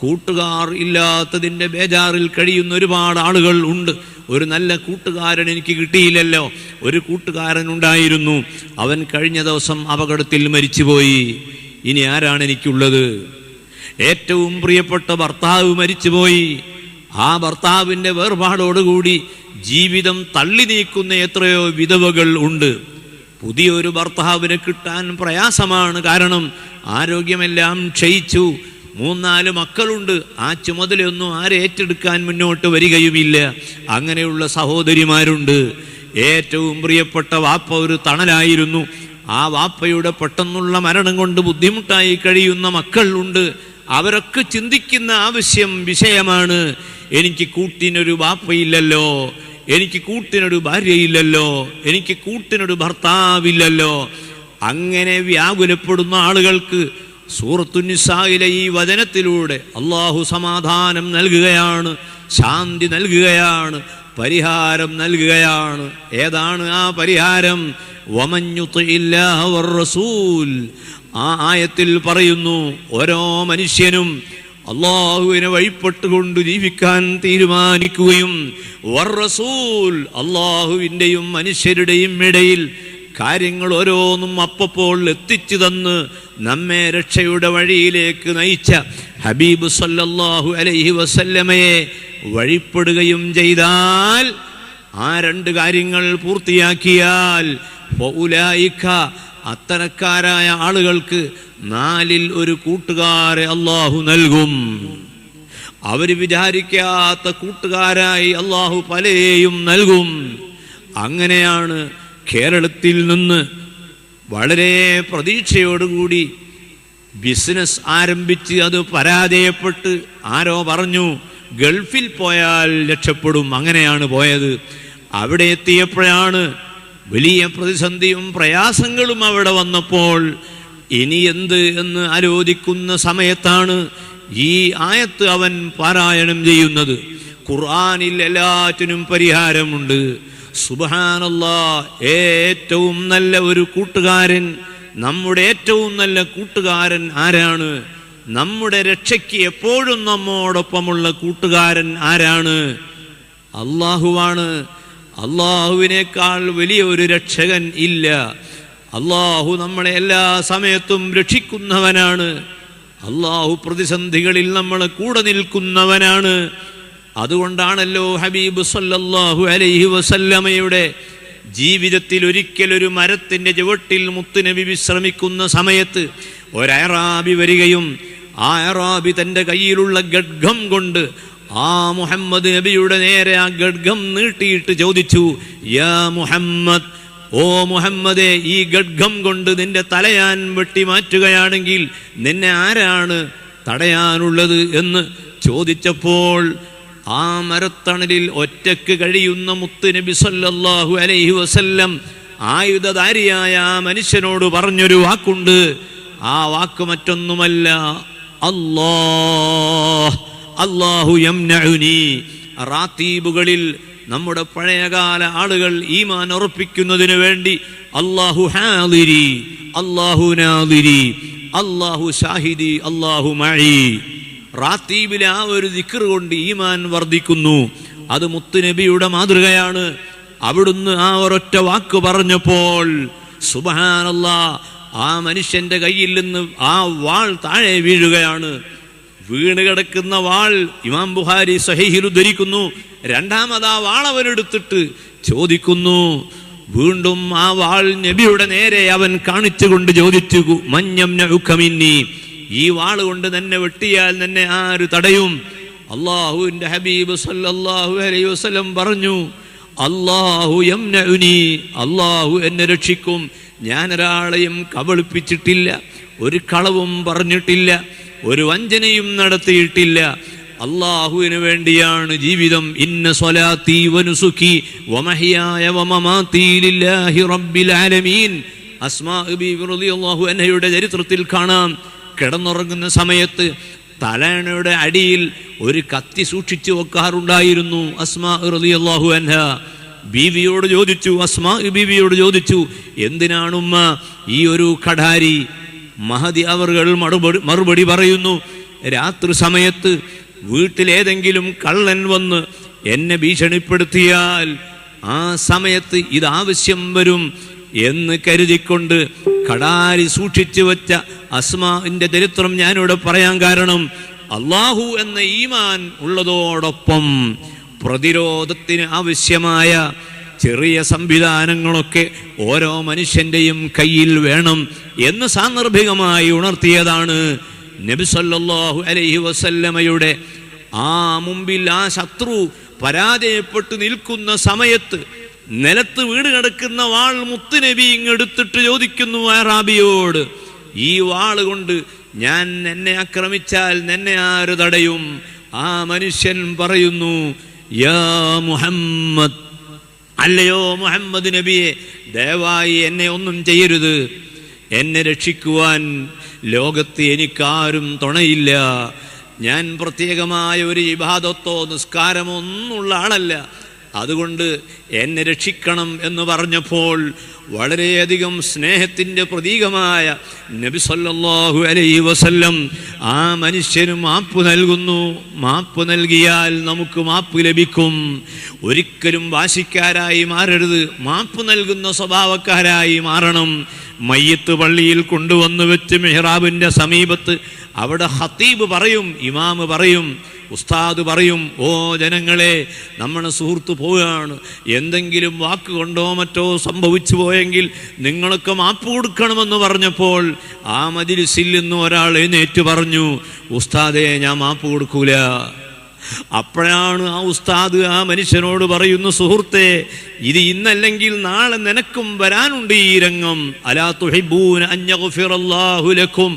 കൂട്ടുകാർ ഇല്ലാത്തതിൻ്റെ ബേജാറിൽ കഴിയുന്ന ഒരുപാട് ആളുകൾ ഉണ്ട്. ഒരു നല്ല കൂട്ടുകാരൻ എനിക്ക് കിട്ടിയില്ലല്ലോ. ഒരു കൂട്ടുകാരൻ ഉണ്ടായിരുന്നു, അവൻ കഴിഞ്ഞ ദിവസം അപകടത്തിൽ മരിച്ചുപോയി. ഇനി ആരാണ് എനിക്കുള്ളത്? ഏറ്റവും പ്രിയപ്പെട്ട ഭർത്താവ് മരിച്ചുപോയി. ആ ഭർത്താവിൻ്റെ വേർപാടോടുകൂടി ജീവിതം തള്ളി നീക്കുന്ന എത്രയോ വിധവകൾ ഉണ്ട്. പുതിയൊരു ഭർത്താവിനെ കിട്ടാൻ പ്രയാസമാണ്. കാരണം ആരോഗ്യമെല്ലാം ക്ഷയിച്ചു. 3-4 മക്കളുണ്ട്. ആ ചുമതലയൊന്നും ആരെ ഏറ്റെടുക്കാൻ മുന്നോട്ട് വരികയുമില്ല. അങ്ങനെയുള്ള സഹോദരിമാരുണ്ട്. ഏറ്റവും പ്രിയപ്പെട്ട വാപ്പ ഒരു തണലായിരുന്നു. ആ വാപ്പയുടെ പെട്ടെന്നുള്ള മരണം കൊണ്ട് ബുദ്ധിമുട്ടായി കഴിയുന്ന മക്കൾ ഉണ്ട്. അവരൊക്കെ ചിന്തിക്കുന്ന വിഷയമാണ്, എനിക്ക് കൂട്ടിനൊരു വാപ്പയില്ലല്ലോ, എനിക്ക് കൂട്ടിനൊരു ഭാര്യയില്ലല്ലോ, എനിക്ക് കൂട്ടിനൊരു ഭർത്താവില്ലല്ലോ. അങ്ങനെ വ്യാകുലപ്പെടുന്ന ആളുകൾക്ക് സൂറത്തു നിസായിലെ ഈ വചനത്തിലൂടെ അല്ലാഹു സമാധാനം നൽകുകയാണ്, ശാന്തി നൽകുകയാണ്, പരിഹാരം നൽകുകയാണ്. ഏതാണ് ആ പരിഹാരം? വമൻ യുതിഇല്ലാഹ വറസൂൽ. ആ ആയത്തിൽ പറയുന്നു, ഓരോ മനുഷ്യനും അള്ളാഹുവിനെ വഴിപ്പെട്ടുകൊണ്ട് ജീവിക്കാൻ തീരുമാനിക്കുകയും വറസൂൽ, അള്ളാഹുവിൻ്റെയും മനുഷ്യരുടെയും ഇടയിൽ കാര്യങ്ങൾ ഓരോന്നും അപ്പപ്പോൾ എത്തിച്ചു തന്ന് നമ്മെ രക്ഷയുടെ വഴിയിലേക്ക് നയിച്ച ഹബീബ് സല്ലല്ലാഹു അലൈഹി വസല്ലമയെ വഴിപ്പെടുകയും ചെയ്താൽ, ആ 2 കാര്യങ്ങൾ പൂർത്തിയാക്കിയാൽ ഫൗലൈക, അത്തരക്കാരായ ആളുകൾക്ക് 4-ൽ 1 കൂട്ടുകാരെ അള്ളാഹു നൽകും. അവർ വിചാരിക്കാത്ത കൂട്ടുകാരായി അള്ളാഹു പലരെയും നൽകും. അങ്ങനെയാണ് കേരളത്തിൽ നിന്ന് വളരെ പ്രതീക്ഷയോടുകൂടി ബിസിനസ് ആരംഭിച്ച് അത് പരാജയപ്പെട്ട് ആരോ പറഞ്ഞു ഗൾഫിൽ പോയാൽ രക്ഷപ്പെടും. അങ്ങനെയാണ് പോയത്. അവിടെ എത്തിയപ്പോഴാണ് വലിയ പ്രതിസന്ധിയും പ്രയാസങ്ങളും അവിടെ വന്നപ്പോൾ ഇനി എന്ത് എന്ന് ആലോചിക്കുന്ന സമയത്താണ് ഈ ആയത്ത് അവൻ പാരായണം ചെയ്യുന്നത്. ഖുർആനിൽ എല്ലാറ്റിനും പരിഹാരമുണ്ട്. സുബ്ഹാനല്ലാഹ്, ഏറ്റവും നല്ല ഒരു കൂട്ടുകാരൻ, നമ്മുടെ ഏറ്റവും നല്ല കൂട്ടുകാരൻ ആരാണ്? നമ്മുടെ രക്ഷയ്ക്ക് എപ്പോഴും നമ്മോടൊപ്പമുള്ള കൂട്ടുകാരൻ ആരാണ്? അല്ലാഹുവാണ്. അല്ലാഹുവിനേക്കാൾ വലിയ ഒരു രക്ഷകൻ ഇല്ല. അല്ലാഹു നമ്മളെ എല്ലാ സമയത്തും രക്ഷിക്കുന്നവനാണ്. അല്ലാഹു പ്രതിസന്ധികളിൽ നമ്മളെ കൂടെ നിൽക്കുന്നവനാണ്. അതുകൊണ്ടാണല്ലോ ഹബീബ് സല്ലല്ലാഹു അലൈഹി വസല്ലമയുടെ ജീവിതത്തിൽ ഒരിക്കലൊരു മരത്തിൻ്റെ ചുവട്ടിൽ മുത്തുനബി വിശ്രമിക്കുന്ന സമയത്ത് ഒരഅറാബി വരികയും ആ അറാബി തൻ്റെ കയ്യിലുള്ള ഗഡ്ഗം കൊണ്ട് ആ മുഹമ്മദ് നബിയുടെ നേരെ ആ ഗഡ്ഗം നീട്ടിയിട്ട് ചോദിച്ചു, യാ മുഹമ്മദ്, ഓ മുഹമ്മദേ, ഈ ഗഡ്ഗം കൊണ്ട് നിന്റെ തലയാൻ വെട്ടി മാറ്റുകയാണെങ്കിൽ നിന്നെ ആരാണ് തടയാനുള്ളത് എന്ന് ചോദിച്ചപ്പോൾ ആ മരത്തണലിൽ ഒറ്റക്ക് കഴിയുന്ന മുത്തുനബി സല്ലല്ലാഹു അലൈഹി വസല്ലം ആയുധധാരിയായ ആ മനുഷ്യനോട് പറഞ്ഞൊരു വാക്കുണ്ട്. ആ വാക്ക് മറ്റൊന്നുമല്ല, അല്ലാഹു യംനഉനി. റാത്തീബുകളിൽ നമ്മുടെ പഴയകാല ആളുകൾ ഈമാൻ ഉറപ്പിക്കുന്നതിന് വേണ്ടി അല്ലാഹു ഹാദിരി, അല്ലാഹു നാദിരി, അല്ലാഹു ഷാഹിദി, അല്ലാഹു മഈ. റാത്തീബിലെ ആ ഒരു ദിക്ർ കൊണ്ട് ഈമാൻ വർദ്ധിക്കുന്നു. അത് മുത്തുനബിയുടെ മാതൃകയാണ്. അവിടുന്ന് ആ ഒരൊറ്റ വാക്ക് പറഞ്ഞപ്പോൾ സുബ്ഹാനല്ലാഹ്, ആ മനുഷ്യന്റെ കയ്യിൽ നിന്ന് ആ വാൾ താഴെ വീഴുകയാണ്. വീണ് കിടക്കുന്ന വാൾ ഇമാം ബുഖാരി സഹീഹിൽ ഉദ്ധരിക്കുന്നു. രണ്ടാമത് ആ വാൾ അവനെടുത്തിട്ട് ചോദിക്കുന്നു, വീണ്ടും ആ വാൾ നബിയുടെ നേരെ അവൻ കാണിച്ചുകൊണ്ട് ചോദിച്ചു, മഞ്ഞംനഉക മിന്നി, ഈ വാൾ കൊണ്ട് നിന്നെ വെട്ടിയാൽ നിന്നെ ആര് തടയും? അല്ലാഹുവിന്റെ ഹബീബ് സല്ലല്ലാഹു അലൈഹി വസല്ലം പറഞ്ഞു, അല്ലാഹു യംനഉനി, അല്ലാഹു എന്നെ രക്ഷിക്കും. ഞാൻ ഒരാളെയും കബളിപ്പിച്ചിട്ടില്ല, ഒരു കളവും പറഞ്ഞിട്ടില്ല, ഒരു വഞ്ചനയും നടത്തിയിട്ടില്ല. അല്ലാഹുവിന് വേണ്ടിയാണ് ജീവിതം. ഇന്ന സ്വലാത്തി വനുസുക്കി വമഹ്യായ വമമാതി ലില്ലാഹി റബ്ബിൽ ആലമീൻ. അസ്മാ ബിബി റളിയല്ലാഹു അൻഹയുടെ ചരിത്രത്തിൽ കാണാം, കിടന്നുറങ്ങുന്ന സമയത്ത് തലയണയുടെ അടിയിൽ ഒരു കത്തി സൂക്ഷിച്ചു വെക്കാറുണ്ടായിരുന്നു അസ്മാ റളിയല്ലാഹു അൻഹ. ബീവിയോട് ചോദിച്ചു, അസ്മാ ബീവിയോട് ചോദിച്ചു, എന്തിനാണുമ്മ ഈ ഒരു കഠാരി? മഹദി അവർകൾ മറുപടി പറയുന്നു, രാത്രി സമയത്ത് വീട്ടിലേതെങ്കിലും കള്ളൻ വന്ന് എന്നെ ഭീഷണിപ്പെടുത്തിയാൽ ആ സമയത്ത് ഇതാവശ്യം വരും എന്ന് കരുതിക്കൊണ്ട് കടാരി സൂക്ഷിച്ചു വെച്ച അസ്മാഇന്റെ ചരിത്രം ഞാനിവിടെ പറയാൻ കാരണം, അല്ലാഹു എന്ന ഈമാൻ ഉള്ളതോടൊപ്പം പ്രതിരോധത്തിന് ആവശ്യമായ ചെറിയ സംവിധാനങ്ങളൊക്കെ ഓരോ മനുഷ്യന്റെയും കയ്യിൽ വേണം എന്ന് സാന്ദർഭികമായി ഉണർത്തിയതാണ് നബി സല്ലല്ലാഹു അലൈഹി വസല്ലമയുടെ ആ മുമ്പിൽ ആ ശത്രു പരാജയപ്പെട്ടു നിൽക്കുന്ന സമയത്ത് നിലത്ത് വീട് കിടക്കുന്ന വാൾ മുത്തുനബി ഇങ്ങെടുത്തിട്ട് ചോദിക്കുന്നു അറാബിയോട്, ഈ വാൾ കൊണ്ട് ഞാൻ എന്നെ ആക്രമിച്ചാൽ നിന്നെ ആര് തടയും? ആ മനുഷ്യൻ പറയുന്നു, യാ മുഹമ്മദ്, അല്ലയോ മുഹമ്മദ് നബിയെ, ദയവായി എന്നെ ഒന്നും ചെയ്യരുത്. എന്നെ രക്ഷിക്കുവാൻ ലോകത്ത് എനിക്കാരും തുണയില്ല. ഞാൻ പ്രത്യേകമായ ഒരു ഇബാദത്തോ നിസ്കാരമോ ഒന്നുമുള്ള ആളല്ല. അതുകൊണ്ട് എന്നെ രക്ഷിക്കണം എന്ന് പറഞ്ഞപ്പോൾ വളരെയധികം സ്നേഹത്തിൻ്റെ പ്രതീകമായ നബി സല്ലല്ലാഹു അലൈഹി വസല്ലം ആ മനുഷ്യന് മാപ്പ് നൽകുന്നു. മാപ്പ് നൽകിയാൽ നമുക്ക് മാപ്പ് ലഭിക്കും. ഒരിക്കലും വാശിക്കാരായി മാറരുത്, മാപ്പ് നൽകുന്ന സ്വഭാവക്കാരായി മാറണം. മയ്യത്ത് പള്ളിയിൽ കൊണ്ടുവന്ന് വെച്ച് മെഹ്റാബിൻ്റെ സമീപത്ത് അവിടെ ഖത്തീബ് പറയും, ഇമാമ് പറയും, ഉസ്താദ് പറയും, ഓ ജനങ്ങളെ, നമ്മുടെ സുഹൃത്ത് പോവുകയാണ്, എന്തെങ്കിലും വാക്കുകൊണ്ടോ മറ്റോ സംഭവിച്ചു പോയെങ്കിൽ നിങ്ങളൊക്കെ മാപ്പ് കൊടുക്കണമെന്ന് പറഞ്ഞപ്പോൾ ആ മജ്‌ലിസിൽ നിന്ന് ഒരാൾ എഴുന്നേറ്റ് പറഞ്ഞു, ഉസ്താദേ, ഞാൻ മാപ്പ് കൊടുക്കൂല. അപ്പോഴാണ് ആ ഉസ്താദ് ആ മനുഷ്യനോട് പറയുന്നു, സുഹൃത്തെ, ഇത് ഇന്നല്ലെങ്കിൽ നാളെ നിനക്കും വരാനുണ്ട് ഈ രംഗം. അലാ തുഹിബ്ബൂന അൻ യഗ്ഫിറല്ലാഹു ലക്കും,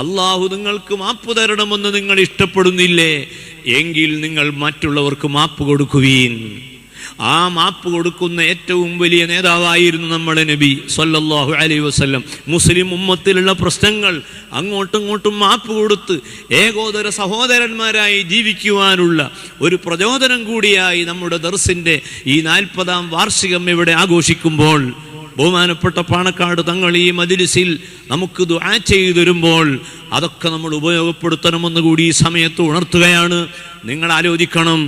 അല്ലാഹു നിങ്ങൾക്ക് മാപ്പ് തരണമെന്ന് നിങ്ങൾ ഇഷ്ടപ്പെടുന്നില്ലേ? എങ്കിൽ നിങ്ങൾ മറ്റുള്ളവർക്ക് മാപ്പ് കൊടുക്കുവീൻ. ആ മാപ്പ് കൊടുക്കുന്ന ഏറ്റവും വലിയ നേതാവായിരുന്നു നമ്മുടെ നബി സല്ലല്ലാഹു അലൈഹി വസല്ലം. മുസ്ലിം ഉമ്മത്തിലുള്ള പ്രശ്നങ്ങൾ അങ്ങോട്ടും ഇങ്ങോട്ടും മാപ്പ് കൊടുത്ത് ഏകോദര സഹോദരന്മാരായി ജീവിക്കുവാനുള്ള ഒരു പ്രചോദനം കൂടിയായി നമ്മുടെ ദർസിന്റെ ഈ 40-ാം വാർഷികം ഇവിടെ ആഘോഷിക്കുമ്പോൾ ബഹുമാനപ്പെട്ട പാണക്കാട് തങ്ങൾ ഈ മജ്‌ലിസിൽ നമുക്ക് ദുആ ചെയ്തു തരുമ്പോൾ അതൊക്കെ നമ്മൾ ഉപയോഗപ്പെടുത്തണമെന്ന് കൂടി ഈ സമയത്ത് ഉണർത്തുകയാണ്. നിങ്ങൾ ആലോചിക്കണം,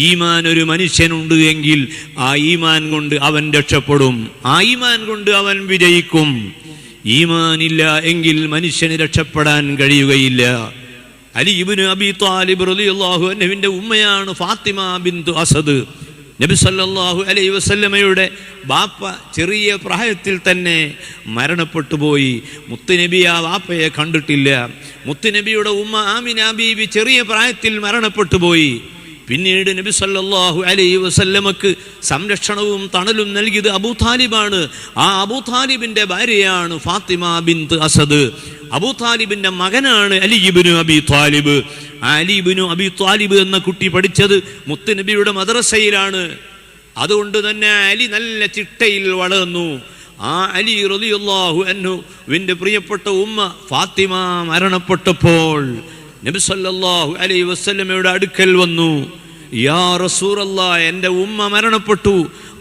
ഈമാൻ ഒരു മനുഷ്യനുണ്ട് എങ്കിൽ ആ ഈമാൻ കൊണ്ട് അവൻ രക്ഷപ്പെടും, ആ ഈമാൻ കൊണ്ട് അവൻ വിജയിക്കും. ഈമാനില്ല എങ്കിൽ മനുഷ്യന് രക്ഷപ്പെടാൻ കഴിയുകയില്ല. അലി ഇബ്നു അബീ ത്വാലിബ് റളിയല്ലാഹു അൻഹുവിന്റെ ഉമ്മയാണ് ഫാത്തിമ ബിന്തു അസദ്. നബി സല്ലല്ലാഹു അലൈഹി വസല്ലമയുടെ ബാപ്പ ചെറിയ പ്രായത്തിൽ തന്നെ മരണപ്പെട്ടു പോയി. മുത്തുനബി ആ ബാപ്പയെ കണ്ടിട്ടില്ല. മുത്തുനബിയുടെ ഉമ്മ ആമിന ബീവി ചെറിയ പ്രായത്തിൽ മരണപ്പെട്ടു പോയി. പിന്നീട് നബി സല്ലല്ലാഹു അലൈഹി വസല്ലമക്ക് സംരക്ഷണവും തണലും നൽകിയത് അബൂ താലിബാണ്. ആ അബൂ താലിബിന്റെ ഭാര്യയാണ് ഫാത്തിമ ബിന്ത് അസദ്. അബൂ താലിബിന്റെ മകനാണ് അലി ഇബ്നു അബീ ത്വാലിബ്. അലി ഇബ്നു അബീ ത്വാലിബ് എന്ന കുട്ടി പഠിച്ചത് മുത്തുനബിയുടെ മദ്രസയിലാണ്. അതുകൊണ്ട് തന്നെ അലി നല്ല ചിട്ടയിൽ വളർന്നു. ആ അലി റളിയല്ലാഹു അൻഹുവിന്റെ പ്രിയപ്പെട്ട ഉമ്മ ഫാത്തിമ മരണപ്പെട്ടപ്പോൾ നബി സല്ലല്ലാഹു അലൈഹി വസല്ലമയുടെ അടുക്കൽ വന്നു, യാ റസൂലല്ലാഹ്, എൻ്റെ ഉമ്മ മരണപ്പെട്ടു.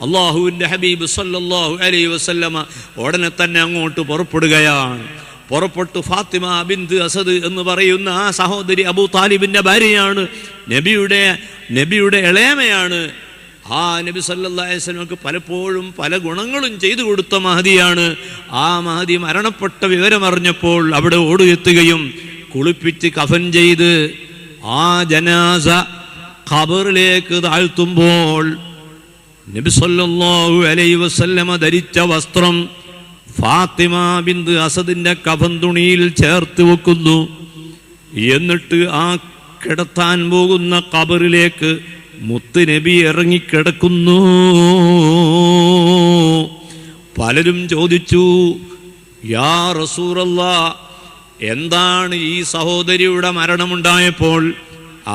അല്ലാഹുവിൻ്റെ ഹബീബ് സല്ലല്ലാഹു അലൈഹി വസല്ലമ ഉടനെ തന്നെ അങ്ങോട്ട് പുറപ്പെടുകയാണ്. പുറപ്പെട്ടു ഫാത്തിമ ബിന്ത് അസദ് എന്ന് പറയുന്ന ആ സഹോദരി അബൂ താലിബിന്റെ ഭാര്യയാണ്, നബിയുടെ ഇളയമയാണ്. ആ നബി സല്ലല്ലാഹു അലൈഹി വസല്ലമക്ക് പലപ്പോഴും പല ഗുണങ്ങളും ചെയ്തു കൊടുത്ത മഹദിയാണ്. ആ മഹദി മരണപ്പെട്ട വിവരമറിഞ്ഞപ്പോൾ അവിടെ ഓടിയെത്തുകയും കുളിപ്പിച്ച് കഫൻ ചെയ്ത് ആ ജനാസ ഖബറിലേക്ക് താഴ്ത്തുമ്പോൾ നബി സല്ലല്ലാഹു അലൈഹി വസല്ലമ ധരിച്ച വസ്ത്രം ഫാത്തിമ ബിന്ത് അസദിന്റെ കഫൻ തുണിയിൽ ചേർത്ത് വെക്കുന്നു. എന്നിട്ട് ആ കിടത്താൻ പോകുന്ന ഖബറിലേക്ക് മുത്തുനബി ഇറങ്ങിക്കിടക്കുന്നു. പലരും ചോദിച്ചു, യാ റസൂലല്ലാഹ്, എന്താണ് ഈ സഹോദരിയുടെ മരണമുണ്ടായപ്പോൾ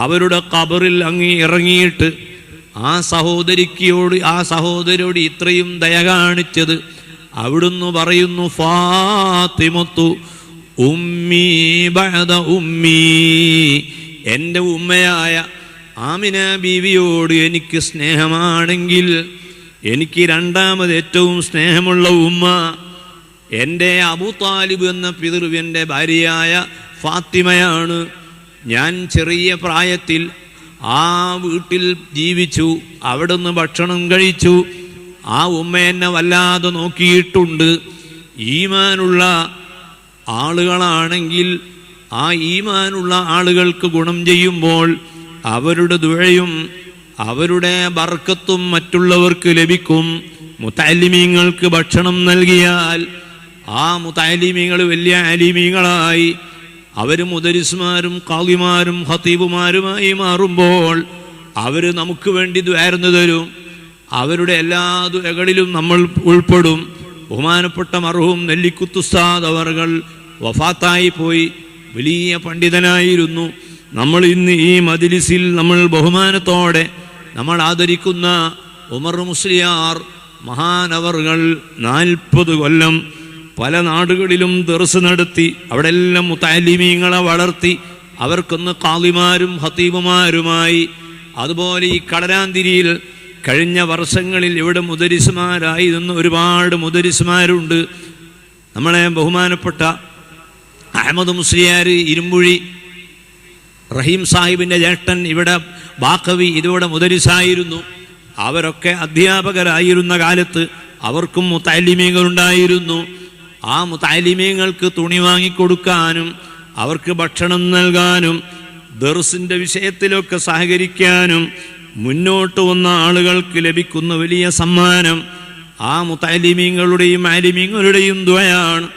അവരുടെ ഖബറിൽ അങ്ങ് ഇറങ്ങിയിട്ട് ആ സഹോദരിയോട് ഇത്രയും ദയ കാണിച്ചത്? അവിടുന്ന് പറയുന്നു, ഫാത്തിമത്തു ഉമ്മീ ബഅദ ഉമ്മീ, എൻ്റെ ഉമ്മയായ ആമിന ബീവിയോട് എനിക്ക് സ്നേഹമാണെങ്കിൽ എനിക്ക് രണ്ടാമത് ഏറ്റവും സ്നേഹമുള്ള ഉമ്മ എൻ്റെ അബൂ താലിബ് എന്ന പിതൃവ്യൻ്റെ ഭാര്യയായ ഫാത്തിമയാണ്. ഞാൻ ചെറിയ പ്രായത്തിൽ ആ വീട്ടിൽ ജീവിച്ചു, അവിടുന്ന് ഭക്ഷണം കഴിച്ചു. ആ ഉമ്മ എന്നെ വല്ലാതെ നോക്കിയിട്ടുണ്ട്. ഈമാനുള്ള ആളുകളാണെങ്കിൽ ആ ഈമാനുള്ള ആളുകൾക്ക് ഗുണം ചെയ്യുമ്പോൾ അവരുടെ ദുആയും അവരുടെ ബർക്കത്തും മറ്റുള്ളവർക്ക് ലഭിക്കും. മുതഅല്ലിമീങ്ങൾക്ക് ഭക്ഷണം നൽകിയാൽ ആ മുതഅല്ലിമീങ്ങൾ വലിയ ആലിമീങ്ങളായി അവർ മുദരിസ്മാരും ഖാദിമാരും ഖതീബുമാരുമായി മാറുമ്പോൾ അവർ നമുക്ക് വേണ്ടി ദുആർന്നു തരും. അവരുടെ എല്ലാ ദുആകളിലും നമ്മൾ ഉൾപ്പെടും. ബഹുമാനപ്പെട്ട മർഹൂം നെല്ലിക്കുത്ത് ഉസ്താദ് അവർകൾ വഫാത്തായി പോയി. വലിയ പണ്ഡിതനായിരുന്നു. നമ്മൾ ഇന്ന് ഈ മജ്ലിസിൽ നമ്മൾ ബഹുമാനത്തോടെ നമ്മൾ ആദരിക്കുന്ന ഉമർ മുസ്ലിയാർ മഹാനവർകൾ 40 കൊല്ലം പല നാടുകളിലും ദർസ് നടത്തി. അവിടെ എല്ലാം മുതഅല്ലിമീങ്ങളെ വളർത്തി അവർക്കൊന്ന് ഖാദിമാരും ഖതീബുമാരുമായി. അതുപോലെ ഈ കടലാന്തിരിയിൽ കഴിഞ്ഞ വർഷങ്ങളിൽ ഇവിടെ മുദരിസ്മാരായിരുന്ന ഒരുപാട് മുദരിസ്മാരുണ്ട്. നമ്മളെ ബഹുമാനപ്പെട്ട അഹമ്മദ് മുസ്ലിയാർ ഇരുമ്പുഴി റഹീം സാഹിബിൻ്റെ ജ്യേഷ്ഠൻ ഇവിടെ ബാക്കവി ഇതിവിടെ മുദരിസായിരുന്നു. അവരൊക്കെ അധ്യാപകരായിരുന്ന കാലത്ത് അവർക്കും മുതഅല്ലിമീങ്ങളുണ്ടായിരുന്നു. ആ മുതഅല്ലിമീങ്ങൾക്ക് തുണി വാങ്ങിക്കൊടുക്കാനും അവർക്ക് ഭക്ഷണം നൽകാനും ദർസിൻ്റെ വിഷയത്തിലൊക്കെ സഹകരിക്കാനും മുന്നോട്ട് വന്ന ആളുകൾക്ക് ലഭിക്കുന്ന വലിയ സമ്മാനം ആ മുതഅല്ലിമീങ്ങളുടെയും ആലിമീങ്ങളുടെയും ദുആയാണ്.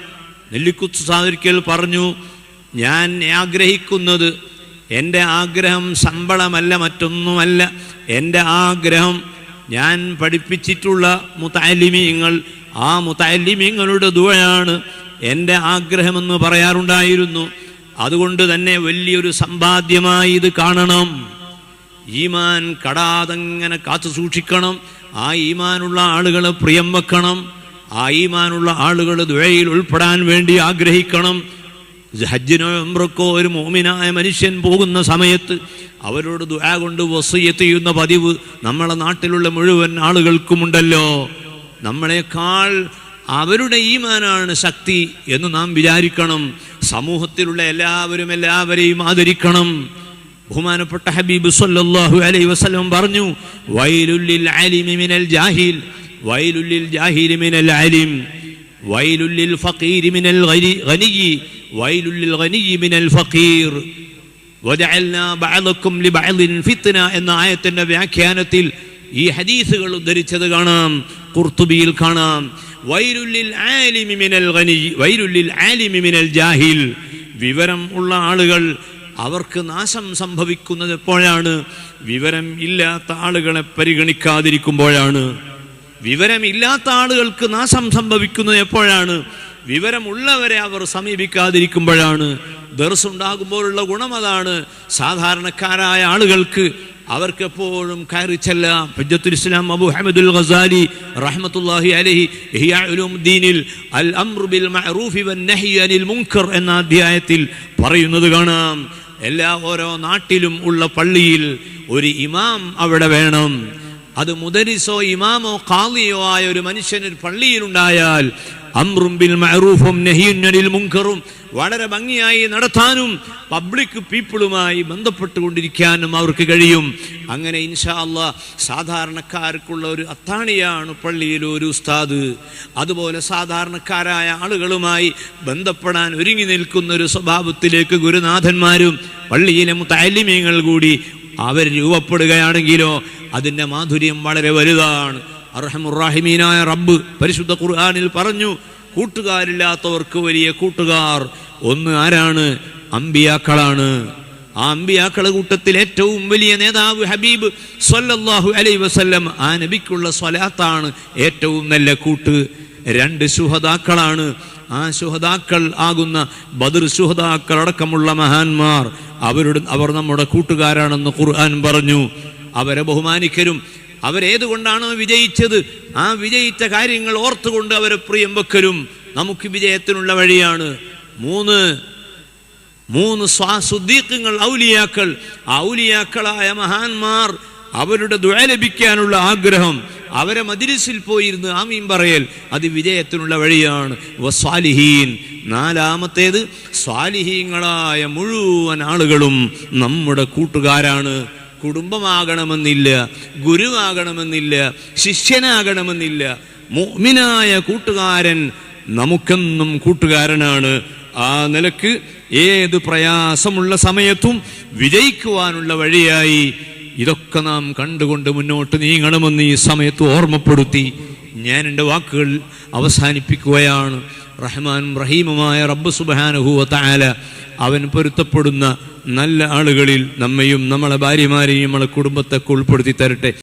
നെല്ലിക്കുത്ത് സാദിക്കൽ പറഞ്ഞു, ഞാൻ ആഗ്രഹിക്കുന്നത്, എൻ്റെ ആഗ്രഹം ശമ്പളമല്ല, മറ്റൊന്നുമല്ല. എൻ്റെ ആഗ്രഹം ഞാൻ പഠിപ്പിച്ചിട്ടുള്ള മുതഅല്ലിമീങ്ങൾ, ആ മുതഅല്ലിമീങ്ങളുടെ ദുആയാണ് എൻ്റെ ആഗ്രഹമെന്ന് പറയാറുണ്ടായിരുന്നു. അതുകൊണ്ട് തന്നെ വലിയൊരു സമ്പാദ്യമായി ഇത് കാണണം. ഈമാൻ കടാതങ്ങനെ കാത്തു സൂക്ഷിക്കണം. ആ ഈമാനുള്ള ആളുകളെ പ്രിയം വെക്കണം. ആ ഈമാനുള്ള ആളുകൾ ദുആയിൽ ഉൾപ്പെടാൻ വേണ്ടി ആഗ്രഹിക്കണം. ഹജ്ജിനോ ഉംറക്കോ ഒരു മുഅ്മിനായ മനുഷ്യൻ പോകുന്ന സമയത്ത് അവരോട് ദുആ കൊണ്ട് വസിയ്യത്ത് ചെയ്യുന്ന പതിവ് നമ്മളെ നാട്ടിലുള്ള മുഴുവൻ ആളുകൾക്കുമുണ്ടല്ലോ. നമ്മളെക്കാൾ അവരുടെ ഈമാനാണ് ശക്തി എന്ന് നാം വിചാരിക്കണം. സമൂഹത്തിലുള്ള എല്ലാവരെയും ആദരിക്കണം. ബഹുമാനപ്പെട്ട ഹബീബ് സല്ലല്ലാഹു അലൈഹി വസല്ലം പറഞ്ഞു, വൈലുൽ ലിൽ ആലിമി മിനൽ ജാഹിൽ, വൈലുൽ ലിൽ ജാഹിലി മിനൽ ആലിം, വൈലുൽ ലിൽ ഫഖീരി മിനൽ ഗനിയ്യി, വൈലുൽ ലിൽ ഗനിയ്യി മിനൽ ഫഖീർ, വജഅൽനാ ബഅദക്കും ലിബഅദിൻ ഫിത്ന എന്ന ആയത്തിന്റെ വ്യാഖ്യാനത്തിൽ ഈ ഹദീസുകൾ ഉദ്ധരിച്ചത് കാണാം. ഖുർത്തുബിയിൽ കാണാം, വൈലുൽ ലിൽ ആലിമി മിനൽ ഗനിയ്യി, വൈലുൽ ലിൽ ആലിമി മിനൽ ജാഹിൽ. വിവരം ഉള്ള ആളുകൾ അവർക്ക് നാശം സംഭവിക്കുന്നത് എപ്പോഴാണ്? വിവരം ഇല്ലാത്ത ആളുകളെ പരിഗണിക്കാതിരിക്കുമ്പോഴാണ്. വിവരമില്ലാത്ത ആളുകൾക്ക് നാശം സംഭവിക്കുന്നത് എപ്പോഴാണ്? വിവരമുള്ളവരെ അവർ സമീപിക്കാതിരിക്കുമ്പോഴാണ്. ദർസ് ഉണ്ടാകുമ്പോഴുള്ള ഗുണം അതാണ്. സാധാരണക്കാരായ ആളുകൾക്ക് അവർക്കെപ്പോഴും കയറി ചെല്ലാം. ഹുജ്ജത്തുൽ ഇസ്ലാം അബൂ ഹമദുൽ ഗസാലി റഹ്മത്തുള്ളാഹി അലൈഹി ഇഹ്യാ ഉലൂമുദ്ദീനിൽ അൽ അംറു ബിൽ മഅറൂഫി വൻ നഹ്യി അനിൽ മുൻകർ എന്ന അധ്യായത്തിൽ പറയുന്നത് കാണാം. ഓരോ നാട്ടിലും ഉള്ള പള്ളിയിൽ ഒരു ഇമാം അവിടെ വേണം. അത് മുദരിസോ ഇമാമോ ഖാദിയോ ആയ ഒരു മനുഷ്യൻ ഒരു പള്ളിയിലുണ്ടായാൽ അംറും ബിൽ മഅറൂഫും നഹ്യുൻ അനിൽ മുൻകറും വളരെ ഭംഗിയായി നടത്താനും പബ്ലിക് പീപ്പിളുമായി ബന്ധപ്പെട്ടുകൊണ്ടിരിക്കാനും അവർക്ക് കഴിയും. അങ്ങനെ ഇൻഷാ അല്ലാഹ് സാധാരണക്കാർക്കുള്ള ഒരു അത്താണിയാണ് പള്ളിയിൽ ഒരു ഉസ്താദ്. അതുപോലെ സാധാരണക്കാരായ ആളുകളുമായി ബന്ധപ്പെടാൻ ഒരുങ്ങി നിൽക്കുന്ന ഒരു സ്വഭാവത്തിലേക്ക് ഗുരുനാഥന്മാരും പള്ളിയിലെ മുതഅല്ലിമീങ്ങൾ കൂടി അവർ രൂപപ്പെടുകയാണെങ്കിലോ അതിൻ്റെ മാധുര്യം വളരെ വലുതാണ്. അർഹമുർ റഹീമീനായ റബ്ബ് പരിശുദ്ധ ഖുർആനിൽ പറഞ്ഞു, കൂട്ടുകാരില്ലാത്തവർക്ക് വലിയ കൂട്ടുകാർ ഒന്ന് ആരാണ്? അമ്പിയാക്കളാണ്. ആ അമ്പിയാക്കളെ കൂട്ടത്തിൽ ഏറ്റവും വലിയ നേതാവ് ഹബീബ് സ്വല്ലല്ലാഹു അലൈഹി വസല്ലം. ആ നബിക്കുള്ള സ്വലാത്താണ് ഏറ്റവും നല്ല കൂട്ട്. 2 ശുഹദാക്കളാണ്. ആ ശുഹദാക്കൾ ആകുന്ന ബദർ ശുഹദാക്കൾ അടക്കമുള്ള മഹാന്മാർ അവർ നമ്മുടെ കൂട്ടുകാരാണെന്ന് ഖുർആൻ പറഞ്ഞു. അവരെ ബഹുമാനിക്കലും അവരേതുകൊണ്ടാണോ വിജയിച്ചത് ആ വിജയിച്ച കാര്യങ്ങൾ ഓർത്തുകൊണ്ട് അവരെ പ്രിയം വെക്കലും നമുക്ക് വിജയത്തിനുള്ള വഴിയാണ്. 3 സ്വാസുദ്ദീഖുകൾ ഔലിയാക്കൾ. ഔലിയാക്കളായ മഹാന്മാർ അവരുടെ ദുആ ലഭിക്കാനുള്ള ആഗ്രഹം, അവരെ മജ്‌ലിസിൽ പോയിരുന്ന് ആമീൻ പറയൽ, അത് വിജയത്തിനുള്ള വഴിയാണ്. വസ്വാലിഹീൻ, നാലാമത്തേത് സ്വാലിഹീങ്ങളായ മുഴുവൻ ആളുകളും നമ്മുടെ കൂട്ടുകാരാണ്. കുടുംബമാകണമെന്നില്ല, ഗുരുവാകണമെന്നില്ല, ശിഷ്യനാകണമെന്നില്ല. മുഅ്മിനായ കൂട്ടുകാരൻ നമുക്കെന്നും കൂട്ടുകാരനാണ്. ആ നിലക്ക് ഏത് പ്രയാസമുള്ള സമയത്തും വിജയിക്കുവാനുള്ള വഴിയായി ഇതൊക്കെ നാം കണ്ടുകൊണ്ട് മുന്നോട്ട് നീങ്ങണമെന്ന് ഈ സമയത്ത് ഓർമ്മപ്പെടുത്തി ഞാൻ എൻ്റെ വാക്കുകൾ അവസാനിപ്പിക്കുകയാണ്. റഹ്മാനും റഹീമുമായ റബ്ബ് സുബ്ഹാനഹു വ തആല അവൻ പൊരുത്തപ്പെടുന്ന നല്ല ആളുകളിൽ നമ്മയും നമ്മളെ ഭാര്യമാരെയും നമ്മളെ കുടുംബത്തെ ഉൾപ്പെടുത്തി തരട്ടെ.